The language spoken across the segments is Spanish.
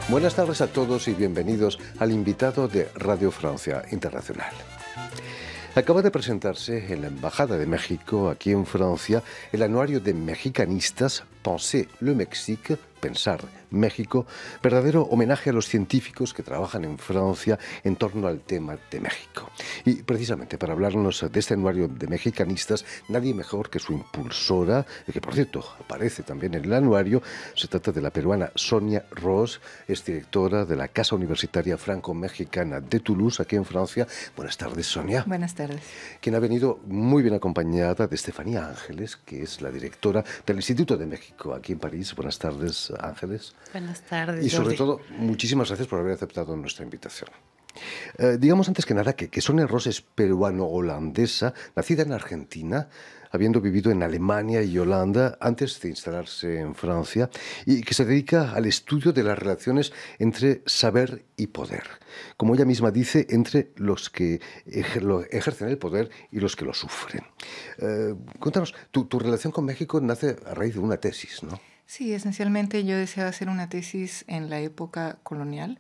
Buenas tardes a todos y bienvenidos al invitado de Radio Francia Internacional. Acaba de presentarse en la Embajada de México, aquí en Francia, el anuario de mexicanistas Penser le Mexique, Pensar México, verdadero homenaje a los científicos que trabajan en Francia en torno al tema de México. Y precisamente para hablarnos de este anuario de mexicanistas, nadie mejor que su impulsora, que por cierto aparece también en el anuario. Se trata de la peruana Sonia Ros, es directora de la Casa Universitaria Franco-Mexicana de Toulouse, aquí en Francia. Buenas tardes, Sonia. Buenas tardes. Quien ha venido muy bien acompañada de Estefanía Ángeles, que es la directora del Instituto de México, aquí en París. Buenas tardes, Ángeles. Buenas tardes, Y sobre Jordi. todo, muchísimas gracias por haber aceptado nuestra invitación. Digamos antes que nada que Sonia Ros es peruano-holandesa, nacida en Argentina, habiendo vivido en Alemania y Holanda antes de instalarse en Francia, y que se dedica al estudio de las relaciones entre saber y poder. Como ella misma dice, entre los que ejercen el poder y los que lo sufren. Cuéntanos, tu relación con México nace a raíz de una tesis, ¿no? Sí, esencialmente yo deseaba hacer una tesis en la época colonial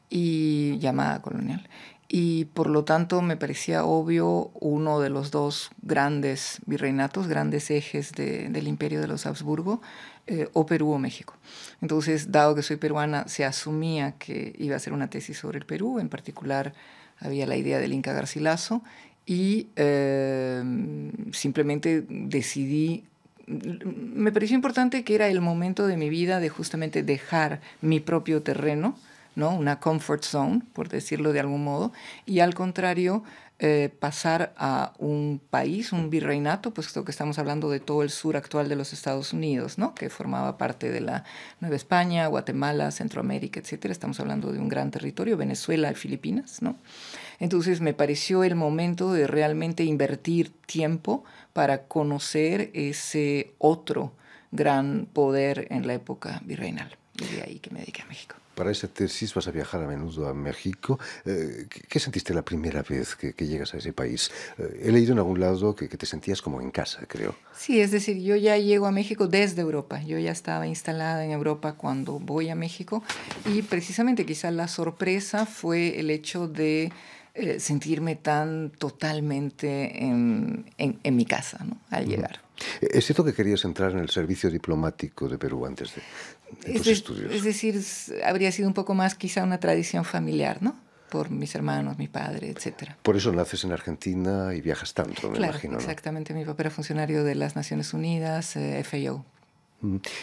y llamada colonial. Y por lo tanto me parecía obvio uno de los dos grandes virreinatos, grandes ejes del imperio de los Habsburgo, o Perú o México. Entonces, dado que soy peruana, se asumía que iba a hacer una tesis sobre el Perú. En particular, había la idea del Inca Garcilaso y simplemente decidí. Me pareció importante que era el momento de mi vida de justamente dejar mi propio terreno, ¿no? Una comfort zone, por decirlo de algún modo, y al contrario, pasar a un país, un virreinato, puesto que estamos hablando de todo el sur actual de los Estados Unidos, ¿no? Que formaba parte de la Nueva España, Guatemala, Centroamérica, etcétera. Estamos hablando de un gran territorio, Venezuela, Filipinas, ¿no? Entonces me pareció el momento de realmente invertir tiempo para conocer ese otro gran poder en la época virreinal. Y de ahí que me dediqué a México. Para esa tesis vas a viajar a menudo a México. ¿Qué sentiste la primera vez que llegas a ese país? He leído en algún lado que te sentías como en casa, creo. Sí, es decir, yo ya llego a México desde Europa. Yo ya estaba instalada en Europa cuando voy a México y precisamente quizá la sorpresa fue el hecho de sentirme tan totalmente en mi casa, ¿no? Al llegar. ¿Es cierto que querías entrar en el servicio diplomático de Perú antes de tus estudios? Es decir, habría sido un poco más quizá una tradición familiar, ¿no? Por mis hermanos, mi padre, etcétera. Por eso naces en Argentina y viajas tanto, me Claro, imagino, ¿no? exactamente. Mi papá era funcionario de las Naciones Unidas, FAO.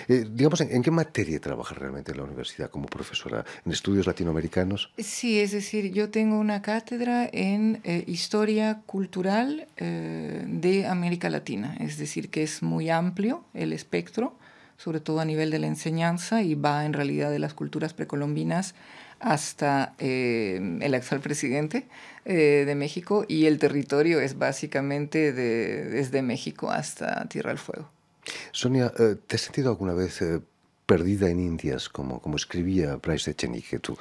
Digamos, ¿en qué materia trabajas realmente en la universidad como profesora? ¿En estudios latinoamericanos? Sí, es decir, yo tengo una cátedra en historia cultural de América Latina, es decir, que es muy amplio el espectro, sobre todo a nivel de la enseñanza, y va en realidad de las culturas precolombinas hasta el actual presidente de México, y el territorio es básicamente desde México hasta Tierra del Fuego. Sonia, ¿te has sentido alguna vez perdida en Indias, como escribía Bryce Echenique, tu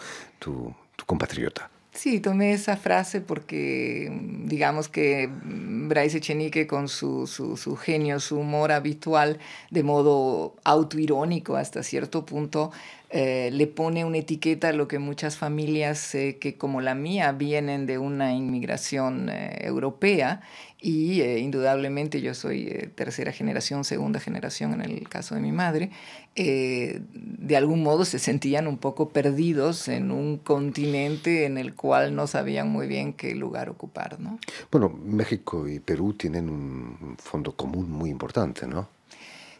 compatriota? Sí, tomé esa frase porque digamos que Bryce Echenique con su genio, su humor habitual, de modo autoirónico hasta cierto punto, le pone una etiqueta a lo que muchas familias que como la mía vienen de una inmigración europea y indudablemente yo soy tercera generación, segunda generación en el caso de mi madre, de algún modo se sentían un poco perdidos en un continente en el cual no sabían muy bien qué lugar ocupar, ¿no? Bueno, México y Perú tienen un fondo común muy importante, ¿no?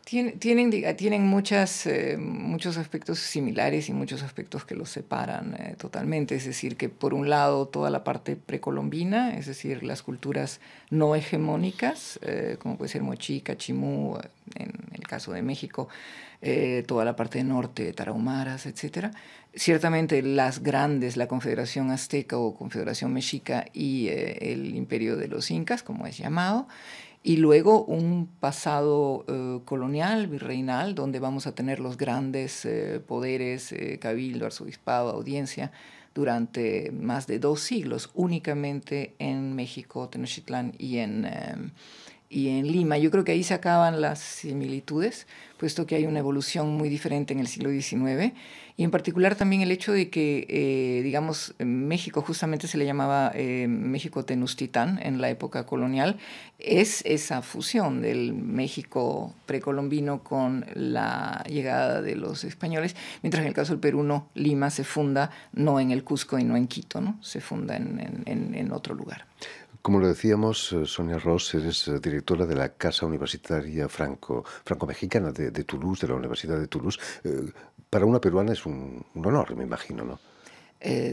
Tienen muchos aspectos similares y muchos aspectos que los separan totalmente. Es decir, que por un lado toda la parte precolombina, es decir, las culturas no hegemónicas, como puede ser mochica, chimú, en el caso de México, toda la parte norte, tarahumaras, etc. Ciertamente las grandes, la Confederación Azteca o Confederación Mexica y el Imperio de los Incas, como es llamado, y luego un pasado colonial, virreinal, donde vamos a tener los grandes poderes, cabildo, arzobispado, audiencia, durante más de 2 siglos, únicamente en México, Tenochtitlán y en y en Lima. Yo creo que ahí se acaban las similitudes, puesto que hay una evolución muy diferente en el siglo XIX, y en particular también el hecho de que, digamos, México justamente se le llamaba México Tenochtitlan en la época colonial, es esa fusión del México precolombino con la llegada de los españoles, mientras en el caso del Perú no, Lima se funda no en el Cusco y no en Quito, ¿no? Se funda en otro lugar. Como lo decíamos, Sonia Ros, eres directora de la Casa Universitaria Franco-Mexicana de Toulouse, de la Universidad de Toulouse. Para una peruana es un honor, me imagino, ¿no?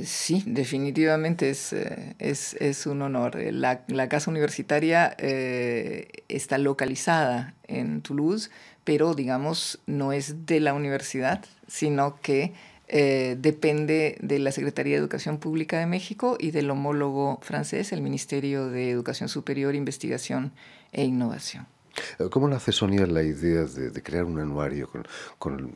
Sí, definitivamente es un honor. La casa universitaria está localizada en Toulouse, pero digamos no es de la universidad, sino que depende de la Secretaría de Educación Pública de México y del homólogo francés, el Ministerio de Educación Superior, Investigación e Innovación. ¿Cómo nace, Sonia, la idea de crear un anuario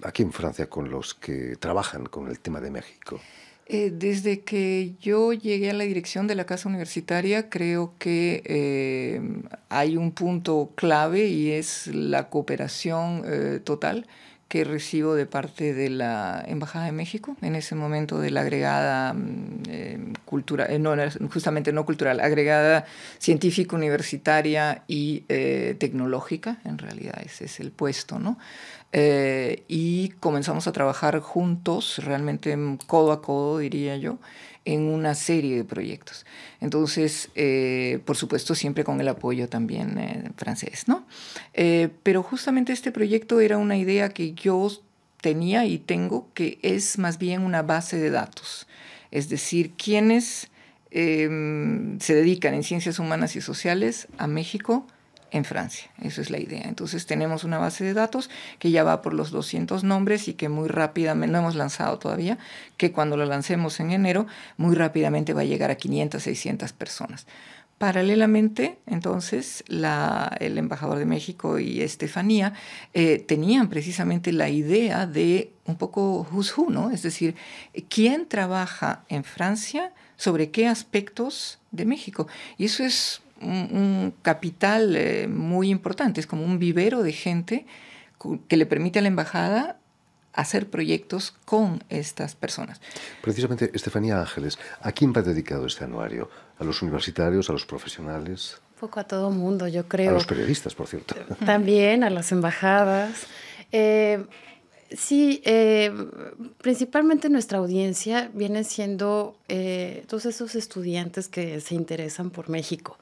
aquí en Francia con los que trabajan con el tema de México? Desde que yo llegué a la dirección de la Casa Universitaria, creo que hay un punto clave y es la cooperación total que recibo de parte de la Embajada de México, en ese momento de la agregada cultural, no, justamente no cultural, agregada científica, universitaria y tecnológica, en realidad ese es el puesto, ¿no? Y comenzamos a trabajar juntos, realmente codo a codo, diría yo, en una serie de proyectos. Entonces, por supuesto, siempre con el apoyo también francés, ¿no? Pero justamente este proyecto era una idea que yo tenía y tengo, que es más bien una base de datos. Es decir, quienes se dedican en ciencias humanas y sociales a México en Francia. Eso es la idea. Entonces tenemos una base de datos que ya va por los 200 nombres y que muy rápidamente, no hemos lanzado todavía, que cuando lo lancemos en enero, muy rápidamente va a llegar a 500, 600 personas. Paralelamente, entonces, el embajador de México y Estefanía tenían precisamente la idea de un poco who's who, ¿no? Es decir, ¿quién trabaja en Francia sobre qué aspectos de México? Y eso es un capital muy importante, es como un vivero de gente que le permite a la embajada hacer proyectos con estas personas. Precisamente, Estefanía Ángeles, ¿a quién va dedicado este anuario? ¿A los universitarios, a los profesionales? Un poco a todo mundo, yo creo. A los periodistas, por cierto. También a las embajadas. Sí, principalmente nuestra audiencia viene siendo todos esos estudiantes que se interesan por México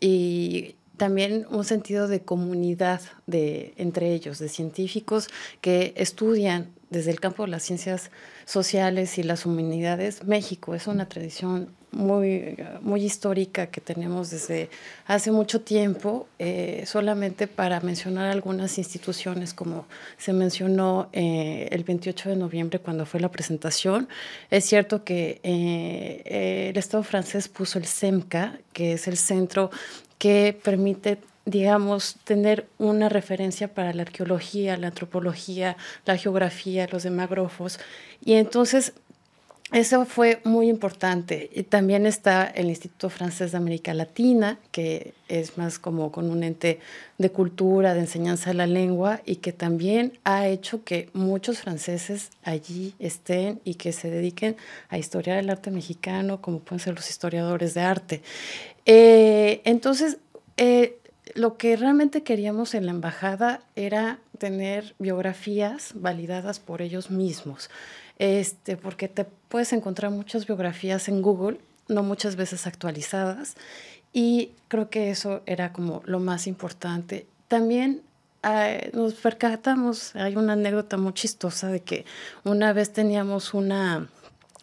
y también un sentido de comunidad entre ellos, de científicos que estudian desde el campo de las ciencias sociales y las humanidades. México es una tradición muy histórica que tenemos desde hace mucho tiempo, solamente para mencionar algunas instituciones, como se mencionó el 28 de noviembre cuando fue la presentación. Es cierto que el Estado francés puso el CEMCA, que es el centro que permite, digamos, tener una referencia para la arqueología, la antropología, la geografía, los demógrafos, y entonces eso fue muy importante. Y también está el Instituto Francés de América Latina, que es más como con un ente de cultura, de enseñanza de la lengua, y que también ha hecho que muchos franceses allí estén y que se dediquen a historiar el arte mexicano, como pueden ser los historiadores de arte. Entonces, lo que realmente queríamos en la embajada era tener biografías validadas por ellos mismos. Porque te puedes encontrar muchas biografías en Google, no muchas veces actualizadas, y creo que eso era como lo más importante. También nos percatamos, hay una anécdota muy chistosa de que una vez teníamos una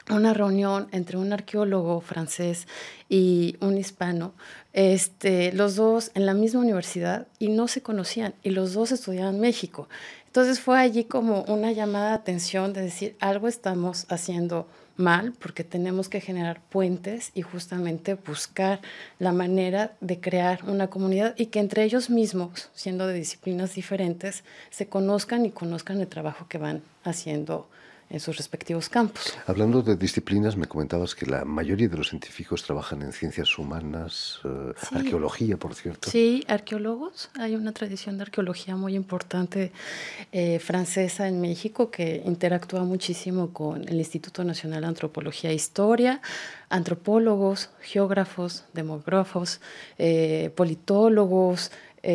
reunión entre un arqueólogo francés y un hispano, los dos en la misma universidad y no se conocían, y los dos estudiaban en México. Entonces fue allí como una llamada de atención de decir, algo estamos haciendo mal, porque tenemos que generar puentes y justamente buscar la manera de crear una comunidad y que entre ellos mismos, siendo de disciplinas diferentes, se conozcan y conozcan el trabajo que van haciendo en sus respectivos campos. Hablando de disciplinas, me comentabas que la mayoría de los científicos trabajan en ciencias humanas, Sí. arqueología, por cierto. Sí, arqueólogos. Hay una tradición de arqueología muy importante francesa en México que interactúa muchísimo con el Instituto Nacional de Antropología e Historia, antropólogos, geógrafos, demógrafos, politólogos,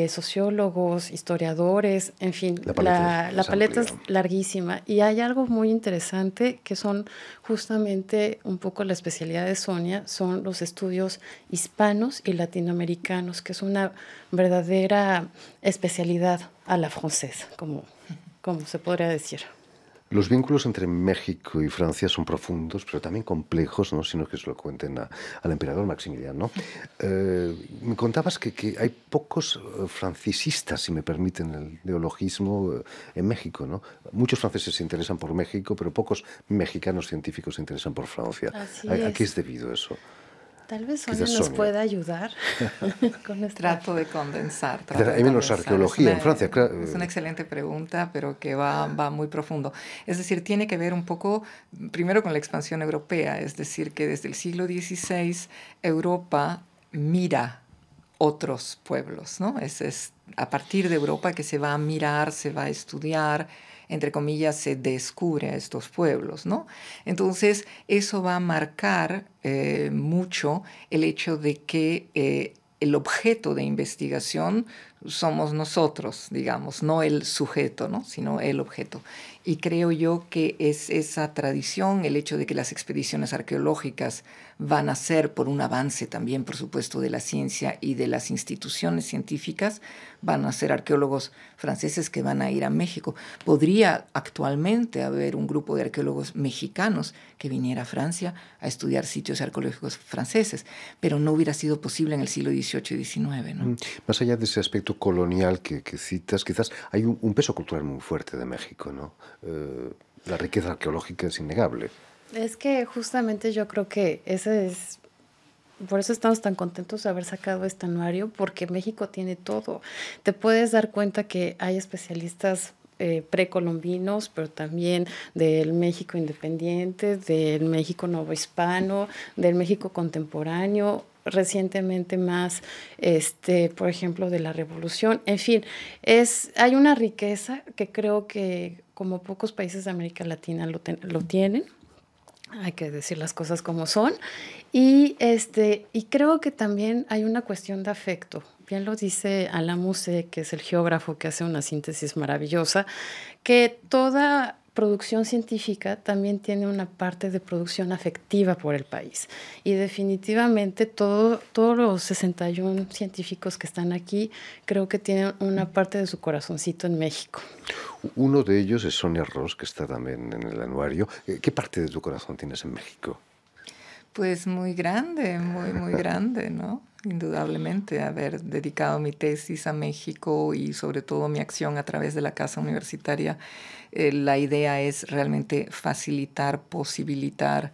sociólogos, historiadores, en fin, la paleta es larguísima. Y hay algo muy interesante que son justamente un poco la especialidad de Sonia, son los estudios hispanos y latinoamericanos, que es una verdadera especialidad a la francesa, como se podría decir. Los vínculos entre México y Francia son profundos, pero también complejos, ¿no? Sino que se lo cuenten al emperador Maximiliano. Me contabas que hay pocos francisistas, si me permiten el neologismo, en México, ¿no? Muchos franceses se interesan por México, pero pocos mexicanos científicos se interesan por Francia. ¿A qué es debido eso? Tal vez Sonia nos pueda ayudar con esto. Trato de condensar. Hay menos arqueología en Francia, claro. Es una excelente pregunta, pero que va muy profundo. Es decir, tiene que ver un poco, primero con la expansión europea, es decir, que desde el siglo XVI Europa mira otros pueblos, ¿no? Es a partir de Europa que se va a mirar, se va a estudiar, entre comillas, se descubre a estos pueblos, ¿no? Entonces, eso va a marcar mucho el hecho de que el objeto de investigación somos nosotros, digamos, no el sujeto, ¿no? Sino el objeto. Y creo yo que es esa tradición, el hecho de que las expediciones arqueológicas van a ser por un avance también, por supuesto, de la ciencia y de las instituciones científicas, van a ser arqueólogos franceses que van a ir a México. Podría actualmente haber un grupo de arqueólogos mexicanos que viniera a Francia a estudiar sitios arqueológicos franceses, pero no hubiera sido posible en el siglo XVIII y XIX, ¿no? Más allá de ese aspecto colonial que citas, quizás hay un peso cultural muy fuerte de México, ¿no? La riqueza arqueológica es innegable. Es que justamente yo creo que ese es, por eso estamos tan contentos de haber sacado este anuario, porque México tiene todo. Te puedes dar cuenta que hay especialistas precolombinos, pero también del México independiente, del México novohispano, del México contemporáneo, recientemente más, por ejemplo, de la Revolución. En fin, hay una riqueza que creo que como pocos países de América Latina lo tienen. Hay que decir las cosas como son. Y creo que también hay una cuestión de afecto. Bien lo dice Alain Musset, que es el geógrafo que hace una síntesis maravillosa, que toda producción científica también tiene una parte de producción afectiva por el país. Y definitivamente todos los 61 científicos que están aquí creo que tienen una parte de su corazoncito en México. Uno de ellos es Sonia Ros, que está también en el anuario. ¿Qué parte de tu corazón tienes en México? Pues muy grande, muy grande, ¿no? Indudablemente, haber dedicado mi tesis a México y sobre todo mi acción a través de la Casa Universitaria, la idea es realmente facilitar, posibilitar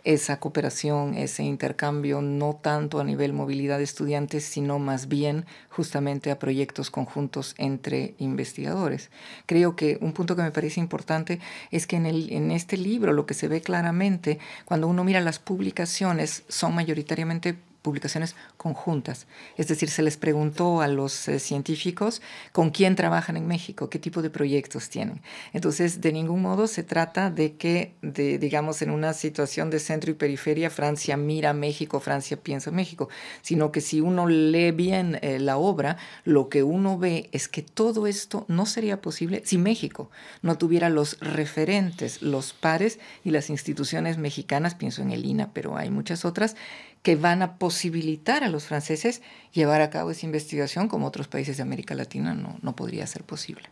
esa cooperación, ese intercambio, no tanto a nivel movilidad de estudiantes, sino más bien justamente a proyectos conjuntos entre investigadores. Creo que un punto que me parece importante es que en este libro lo que se ve claramente, cuando uno mira las publicaciones, son mayoritariamente publicaciones conjuntas. Es decir, se les preguntó a los científicos con quién trabajan en México, qué tipo de proyectos tienen. Entonces, de ningún modo se trata de que, digamos, en una situación de centro y periferia, Francia mira a México, Francia piensa en México, sino que si uno lee bien la obra, lo que uno ve es que todo esto no sería posible si México no tuviera los referentes, los pares y las instituciones mexicanas, pienso en el INAH, pero hay muchas otras, que van a posibilitar a los franceses llevar a cabo esa investigación como otros países de América Latina no podría ser posible.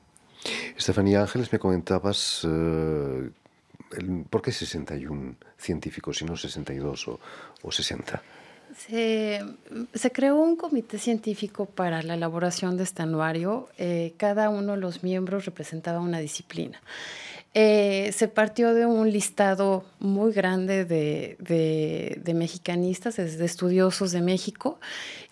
Estefanía Ángeles, me comentabas por qué 61 científicos y no 62 o 60. Se creó un comité científico para la elaboración de este anuario. Cada uno de los miembros representaba una disciplina. Se partió de un listado muy grande de mexicanistas, de estudiosos de México,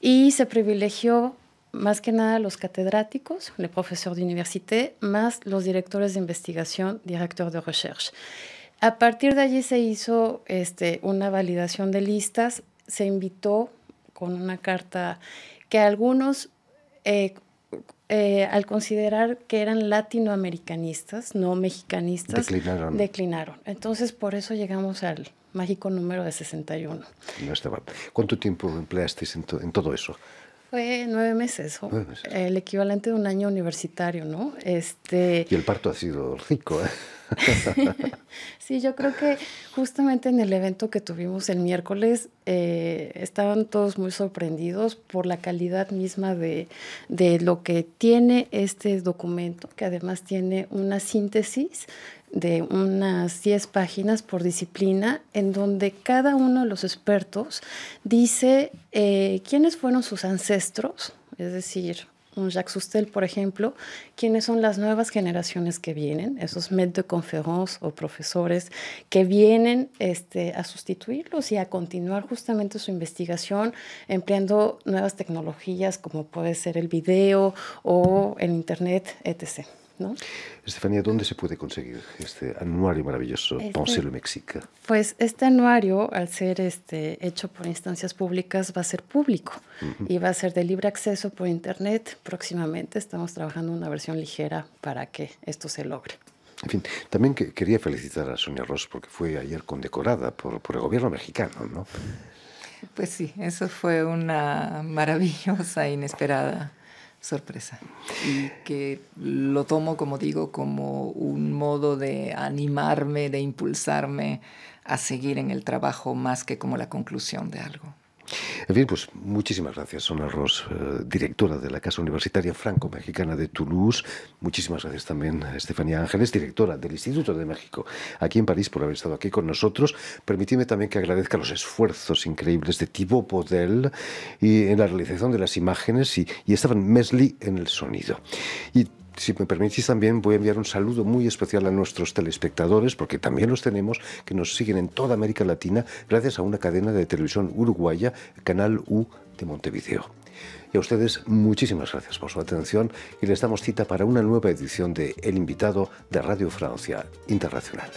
y se privilegió más que nada los catedráticos, les profesores de université, más los directores de investigación, directeurs de recherche. A partir de allí se hizo una validación de listas, se invitó con una carta que algunos, al considerar que eran latinoamericanistas, no mexicanistas, declinaron. Entonces, por eso llegamos al mágico número de 61. No estaba. ¿Cuánto tiempo empleasteis en todo eso? Fue 9 meses, el equivalente de un año universitario, ¿no? Y el parto ha sido rico, ¿eh? Sí, yo creo que justamente en el evento que tuvimos el miércoles estaban todos muy sorprendidos por la calidad misma de lo que tiene este documento, que además tiene una síntesis de unas 10 páginas por disciplina, en donde cada uno de los expertos dice quiénes fueron sus ancestros, es decir, un Jacques Soustelle, por ejemplo, quiénes son las nuevas generaciones que vienen, esos maîtres de conférence o profesores que vienen a sustituirlos y a continuar justamente su investigación empleando nuevas tecnologías como puede ser el video o el internet, etc., ¿no? Estefanía, ¿dónde se puede conseguir este anuario maravilloso, Pensez le Mexique? Pues este anuario, al ser hecho por instancias públicas, va a ser público y va a ser de libre acceso por internet. Próximamente estamos trabajando una versión ligera para que esto se logre. En fin, también quería felicitar a Sonia Ros porque fue ayer condecorada por el gobierno mexicano, ¿no? Pues sí, eso fue una maravillosa, inesperada sorpresa, y que lo tomo, como digo, como un modo de animarme, de impulsarme a seguir en el trabajo más que como la conclusión de algo. En fin, pues muchísimas gracias, Sonia Ros, directora de la Casa Universitaria Franco-Mexicana de Toulouse. Muchísimas gracias también a Estefanía Ángeles, directora del Instituto de México aquí en París, por haber estado aquí con nosotros. Permitidme también que agradezca los esfuerzos increíbles de Thibaut Podel en la realización de las imágenes y Esteban Mesli en el sonido. Y si me permitís también voy a enviar un saludo muy especial a nuestros telespectadores, porque también los tenemos, que nos siguen en toda América Latina gracias a una cadena de televisión uruguaya, Canal U de Montevideo. Y a ustedes muchísimas gracias por su atención y les damos cita para una nueva edición de El Invitado de Radio Francia Internacional.